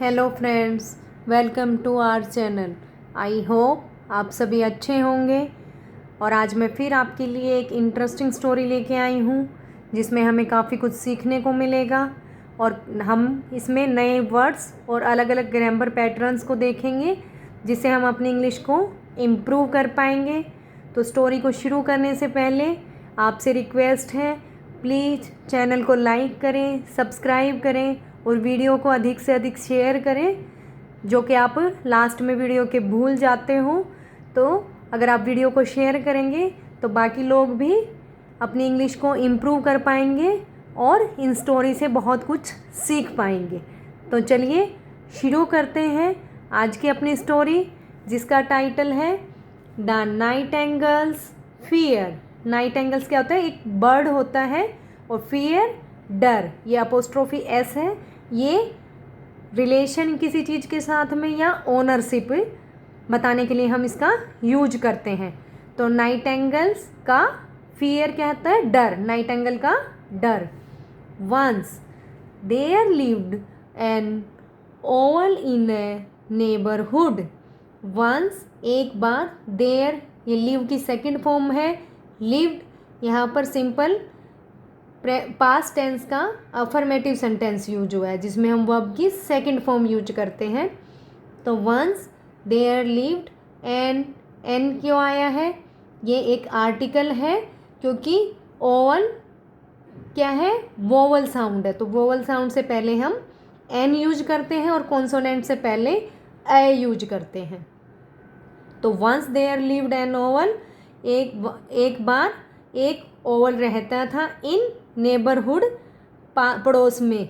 Hello friends, welcome to our channel. I hope आप सभी अच्छे होंगे। और आज मैं फिर आपके लिए एक इंटरेस्टिंग स्टोरी लेके आई हूँ जिसमें हमें काफ़ी कुछ सीखने को मिलेगा और हम इसमें नए वर्ड्स और अलग अलग ग्रामर पैटर्न्स को देखेंगे जिससे हम अपनी इंग्लिश को इम्प्रूव कर पाएंगे। तो स्टोरी को शुरू करने से पहले आपसे रिक्वेस्ट है, प्लीज़ चैनल को लाइक करें, सब्सक्राइब करें और वीडियो को अधिक से अधिक शेयर करें, जो कि आप लास्ट में वीडियो के भूल जाते हो। तो अगर आप वीडियो को शेयर करेंगे तो बाकी लोग भी अपनी इंग्लिश को इम्प्रूव कर पाएंगे और इन स्टोरी से बहुत कुछ सीख पाएंगे। तो चलिए शुरू करते हैं आज की अपनी स्टोरी, जिसका टाइटल है द नाइटिंगेल्स फियर। नाइटिंगेल्स क्या होता है? एक बर्ड होता है और फियर डर, ये अपोस्ट्रोफी एस है। ये रिलेशन किसी चीज़ के साथ में या ओनरशिप बताने के लिए हम इसका यूज करते हैं। तो नाइटिंगेल्स का फियर क्या होता है? डर। नाइटिंगेल का डर। Once there lived an owl in a neighbourhood. Once एक बार, देयर ये लिव की सेकंड फॉर्म है। लिव्ड यहाँ पर सिंपल पास्ट टेंस का अफर्मेटिव सेंटेंस यूज हुआ है जिसमें हम वर्ब की सेकंड फॉर्म यूज करते हैं। तो वंस देयर लिव्ड एन क्यों आया है? ये एक आर्टिकल है क्योंकि ओवल क्या है? वोवल साउंड है। तो वोवल साउंड से पहले हम एन यूज करते हैं और कॉन्सोनेंट से पहले ए यूज करते हैं। तो once there lived an owl, एक बार एक ओवल रहता था इन नेबरहुड, पड़ोस में।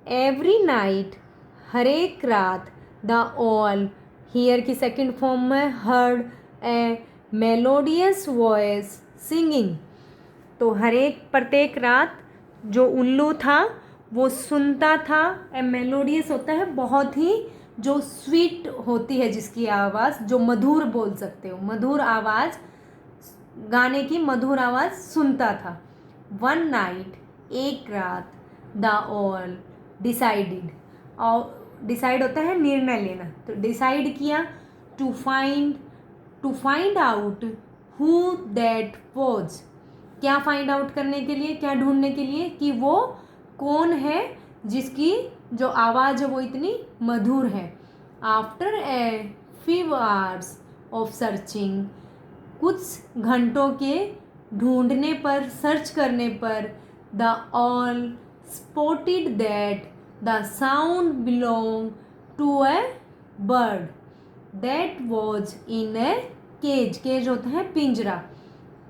एवरी नाइट, हर एक रात, द ओवल हियर की सेकंड फॉर्म में heard a melodious voice singing. तो हर एक प्रत्येक रात जो उल्लू था वो सुनता था। ए मेलोडियस होता है बहुत ही जो स्वीट होती है, जिसकी आवाज़ जो मधुर बोल सकते हो, मधुर आवाज़, गाने की मधुर आवाज़ सुनता था। वन नाइट, एक रात, द ओवल डिसाइडेड, और डिसाइड होता है निर्णय लेना। तो डिसाइड किया to find out who that was. क्या फाइंड आउट करने के लिए, क्या ढूंढने के लिए कि वो कौन है जिसकी जो आवाज़ है वो इतनी मधुर है। After a few hours of searching, कुछ घंटों के ढूंढने पर, सर्च करने पर, the owl spotted that the sound belong to a bird that was in a cage. Cage होता है पिंजरा।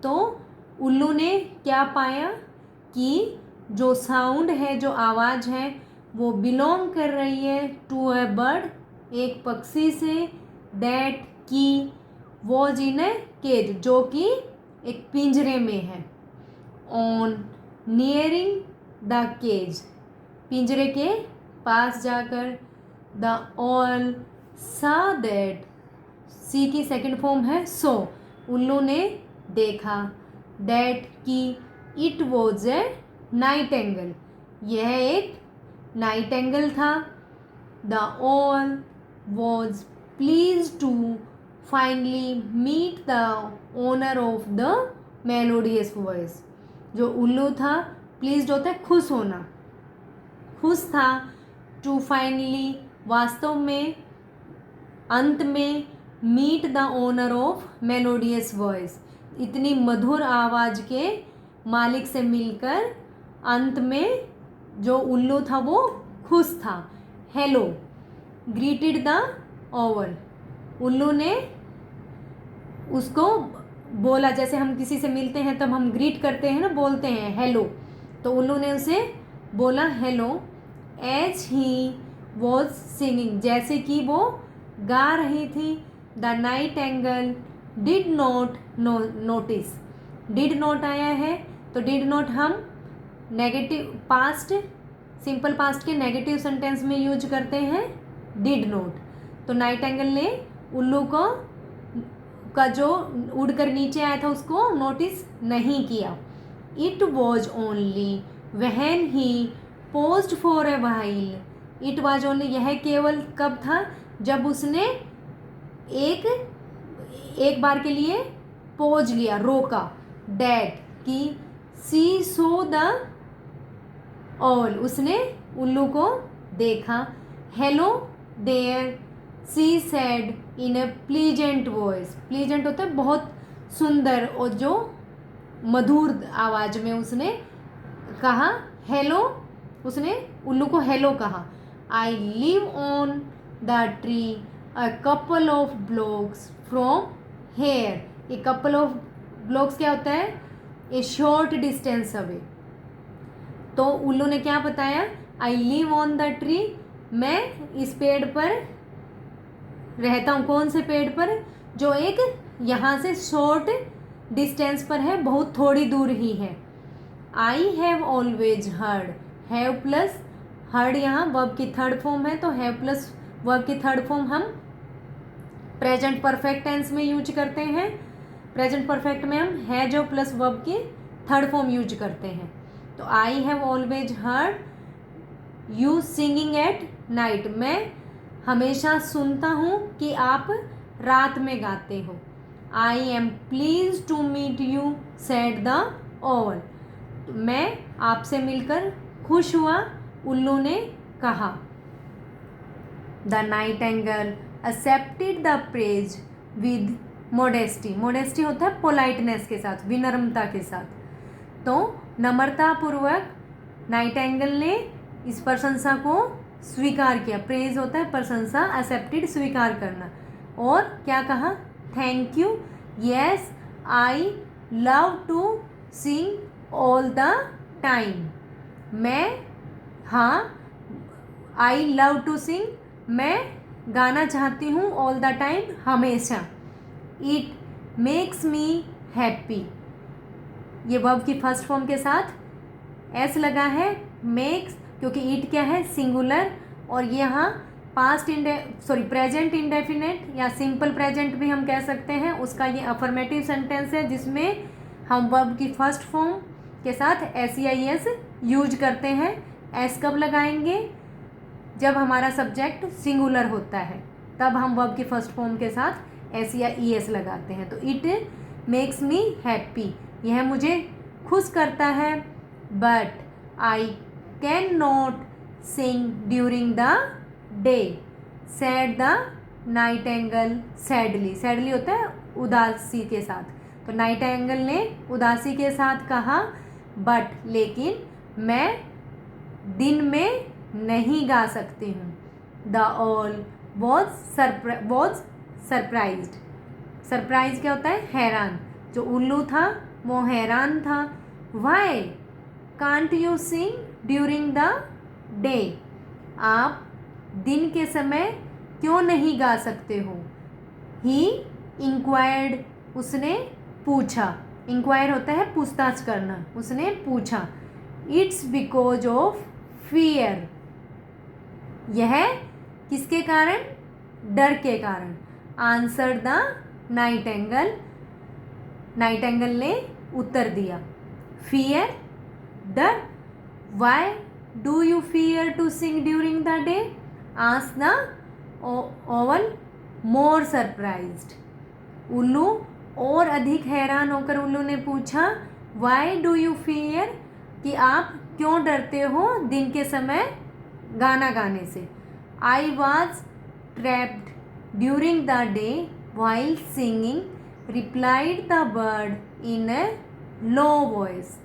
तो उल्लू ने क्या पाया कि जो साउंड है, जो आवाज़ है, वो बिलोंग कर रही है टू ए बर्ड, एक पक्षी से, दैट की वॉज इन ए केज, जो कि एक पिंजरे में है। ऑन नियरिंग द केज, पिंजरे के पास जाकर, द ऑल सा दैट, सी की सेकंड फॉर्म है सो, उल्लू ने देखा, दैट की इट वॉज ए नाइटिंगेल, यह एक नाइटिंगेल था। The owl was pleased to finally meet the owner of the melodious voice. जो उल्लू था, प्लीज होता है खुश होना, खुश था। टू फाइनली वास्तव में, अंत में, meet the owner of melodious voice, इतनी मधुर आवाज़ के मालिक से मिलकर अंत में जो उल्लू था वो खुश था। हेलो ग्रीटेड द ओवल, उल्लू ने उसको बोला, जैसे हम किसी से मिलते हैं तब हम ग्रीट करते हैं ना, बोलते हैं हेलो। तो उल्लू ने उसे बोला hello. As he was singing, जैसे कि वो गा रही थी। The nightingale did not notice, did not आया है तो डिड नॉट हम नेगेटिव पास्ट, सिंपल पास्ट के नेगेटिव सेंटेंस में यूज करते हैं डिड नॉट। तो नाइटिंगेल ने उल्लू को का जो उड़कर नीचे आया था उसको नोटिस नहीं किया। It was only when he posed for a while it was only, यह केवल कब था, जब उसने एक बार के लिए पॉज लिया, रोका। डैट कि सी सो द ऑल, उसने उल्लू को देखा। Hello there she said in a pleasant voice, pleasant होता है बहुत सुंदर और जो मधुर आवाज में उसने कहा हेलो, उसने उल्लू को हेलो कहा। I live on the tree a couple of blocks from here, a couple of blocks क्या होता है, ए शॉर्ट डिस्टेंस अवे। तो उल्लू ने क्या बताया, I live on the tree, मैं इस पेड़ पर रहता हूँ। कौन से पेड़ पर, जो एक यहाँ से शॉर्ट डिस्टेंस पर है, बहुत थोड़ी दूर ही है। I have always heard, have plus heard यहाँ वर्ब की थर्ड फॉर्म है, तो हैव प्लस वर्ब की थर्ड फॉर्म हम प्रेजेंट परफेक्ट टेंस में यूज करते हैं। प्रेजेंट परफेक्ट में हम है जो प्लस वर्ब की थर्ड फॉर्म यूज करते हैं। तो I have always heard you singing at night, मैं हमेशा सुनता हूँ कि आप रात में गाते हो। I am pleased to meet you said the owl, मैं आपसे मिलकर खुश हुआ, उल्लू ने कहा। The nightingale accepted the praise with modesty, modesty होता है पोलाइटनेस के साथ, विनम्रता के साथ। तो नम्रतापूर्वक नाइटिंगेल ने इस प्रशंसा को स्वीकार किया। प्रेज होता है प्रशंसा, एक्सेप्टेड स्वीकार करना। और क्या कहा, thank you, yes I love to sing all the time, मैं, हाँ, आई लव टू सिंग, मैं गाना चाहती हूँ, ऑल द टाइम, हमेशा। इट मेक्स मी हैप्पी, ये वर्ब की फर्स्ट फॉर्म के साथ एस लगा है, मेक्स, क्योंकि इट क्या है, सिंगुलर, और यहाँ पास्ट प्रेजेंट इंडेफिनेट या सिंपल प्रेजेंट भी हम कह सकते हैं, उसका ये अफर्मेटिव सेंटेंस है जिसमें हम वर्ब की फर्स्ट फॉर्म के साथ एस या ई एस यूज करते हैं। एस कब लगाएंगे, जब हमारा सब्जेक्ट सिंगुलर होता है, तब हम वर्ब की फर्स्ट फॉर्म के साथ एस या ई एस लगाते हैं। तो इट मेक्स मी हैप्पी, यह मुझे खुश करता है। But I can not sing during the day said the nightingale sadly, sadly होता है उदासी के साथ। तो नाइटिंगेल ने उदासी के साथ कहा, बट लेकिन मैं दिन में नहीं गा सकती हूँ। The owl was surprised, surprise क्या होता है, हैरान, जो उल्लू था वो हैरान था। Why can't you sing during the day, आप दिन के समय क्यों नहीं गा सकते हो। ही इंक्वायर्ड, उसने पूछा, इंक्वायर होता है पूछताछ करना, उसने पूछा। इट्स बिकॉज ऑफ फियर, यह किसके कारण, डर के कारण। आंसर द नाइटिंगेल, नाइटिंगेल ने उत्तर दिया। फियर, डर। Why do you fear to sing during the day, asked the owl more surprised, उल्लू और अधिक हैरान होकर उल्लू ने पूछा, वाई डू यू फियर, कि आप क्यों डरते हो दिन के समय गाना गाने से। I was trapped during the day while singing, replied the bird in A low voice.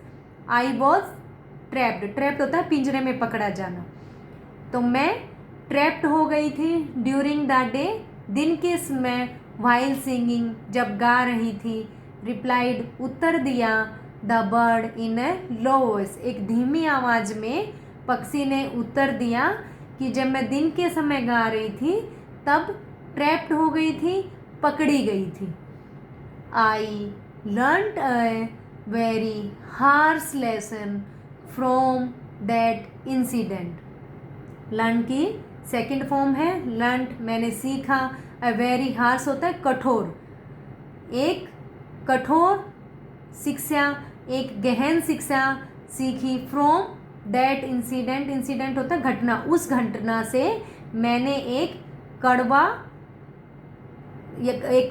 I was trapped, trapped होता है पिंजरे में पकड़ा जाना। तो मैं ट्रैप्ड हो गई थी ड्यूरिंग द डे, दिन के समय, वाइल सिंगिंग, जब गा रही थी, रिप्लाइड, उत्तर दिया, the bird in A low voice, एक धीमी आवाज़ में पक्षी ने उत्तर दिया कि जब मैं दिन के समय गा रही थी तब ट्रैप्ड हो गई थी, पकड़ी गई थी। I learned a very harsh lesson from that incident. Learn की सेकंड फॉर्म है लर्न, मैंने सीखा। अ वेरी हार्श होता है कठोर, एक कठोर शिक्षा, एक गहन शिक्षा सीखी। फ्रॉम दैट इंसिडेंट, इंसिडेंट होता है घटना, उस घटना से मैंने एक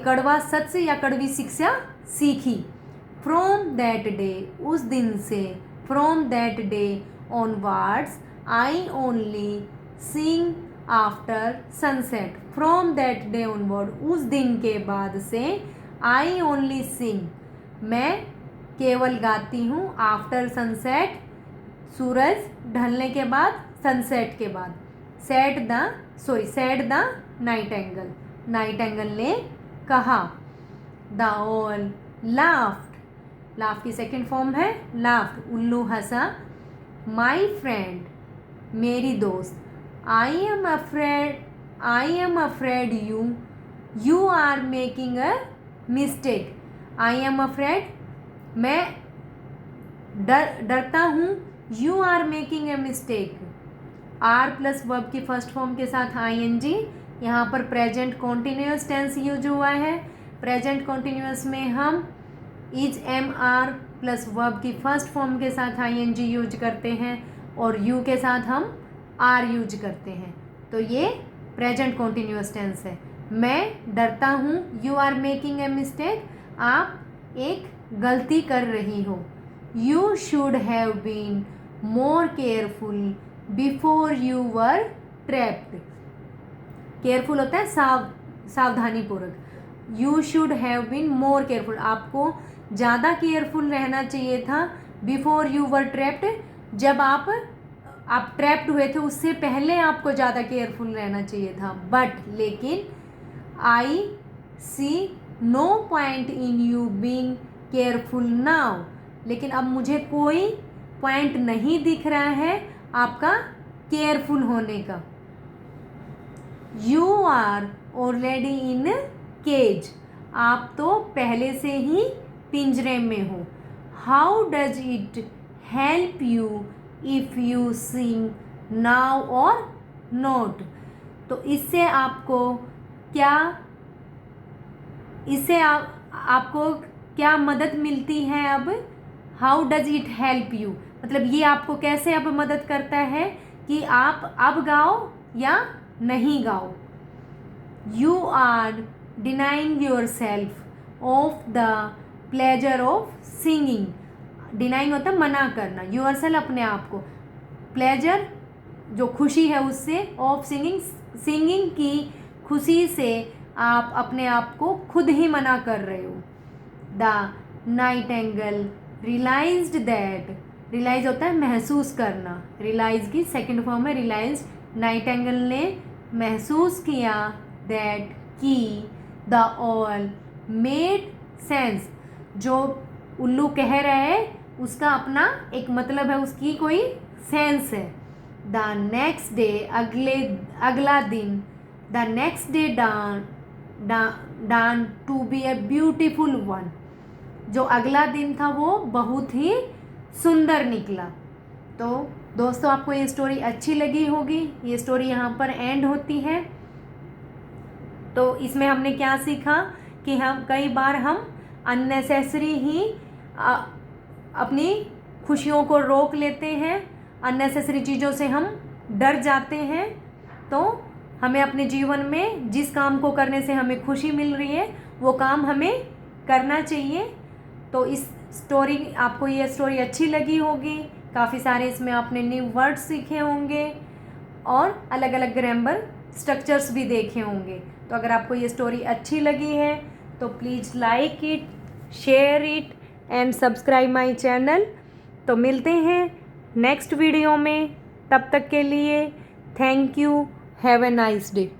कड़वा सत्य या कड़वी शिक्षा सीखी। फ्रॉम दैट डे, उस दिन से, from that day onwards I only sing after sunset. From that day onward, उस दिन के बाद से आई ओनली सिंग, मैं केवल गाती हूँ, आफ्टर सनसेट, सूरज ढलने के बाद, सनसेट के बाद। सेड द नाइटेंगल, नाइटेंगल ने कहा। द ओल लाफ्ड, लाफ की सेकेंड फॉर्म है लाफ्ड, उल्लू हंसा। माई फ्रेंड, मेरी दोस्त। I am afraid you are making a mistake. I am afraid, मैं डरता हूँ, you are making a mistake. Are plus verb की फर्स्ट फॉर्म के साथ ING, यहाँ पर प्रेजेंट कॉन्टिन्यूस टेंस यूज हुआ है। प्रेजेंट कॉन्टिन्यूस में हम इज MR प्लस वर्ब की फर्स्ट फॉर्म के साथ ING यूज करते हैं और यू के साथ हम आर यूज करते हैं, तो ये प्रेजेंट कॉन्टिन्यूस टेंस है। मैं डरता हूँ, you are making a mistake, आप एक गलती कर रही हो। You should have been more careful before you were trapped. Careful होता है सावधानी पूर्वक। You should have been more careful, आपको ज़्यादा केयरफुल रहना चाहिए था। बिफोर यू वर ट्रैप्ड, जब आप ट्रैप्ड हुए थे उससे पहले आपको ज़्यादा केयरफुल रहना चाहिए था। बट लेकिन I see no point in you being careful now, लेकिन अब मुझे कोई पॉइंट नहीं दिख रहा है आपका केयरफुल होने का। You are already in cage, आप तो पहले से ही पिंजरे में हो। How does it help you if you sing now और नॉट, तो इससे आपको क्या, आपको क्या मदद मिलती है अब। How does it help you, मतलब ये आपको कैसे अब मदद करता है कि आप अब गाओ या नहीं गाओ। You are denying yourself of the pleasure of singing. Denying होता है मना करना, योर सेल्फ अपने आप को, प्लेजर जो खुशी है उससे, ऑफ सिंगिंग सिंगिंग की खुशी से आप अपने आप को खुद ही मना कर रहे हो। The nightingale realised that, realise होता है महसूस करना, रियलाइज की सेकंड फॉर्म है रियलाइज। नाइटेंगल ने महसूस किया, दैट की, द ऑल मेड सेंस, जो उल्लू कह रहा है उसका अपना एक मतलब है, उसकी कोई सेंस है। द नेक्स्ट डे, अगला दिन, the next day dawn to be a beautiful one, जो अगला दिन था वो बहुत ही सुंदर निकला। तो दोस्तों आपको ये स्टोरी अच्छी लगी होगी। ये स्टोरी यहाँ पर एंड होती है। तो इसमें हमने क्या सीखा कि हम कई बार हम अननेसेसरी ही अपनी खुशियों को रोक लेते हैं, अननेसेसरी चीज़ों से हम डर जाते हैं। तो हमें अपने जीवन में जिस काम को करने से हमें खुशी मिल रही है वो काम हमें करना चाहिए। तो इस स्टोरी, आपको ये स्टोरी अच्छी लगी होगी, काफ़ी सारे इसमें आपने न्यू वर्ड्स सीखे होंगे और अलग अलग ग्रामर स्ट्रक्चर्स भी देखे होंगे। तो अगर आपको ये स्टोरी अच्छी लगी है तो please like it, share it and subscribe my channel. तो मिलते हैं नेक्स्ट वीडियो में, तब तक के लिए thank you, have a nice day.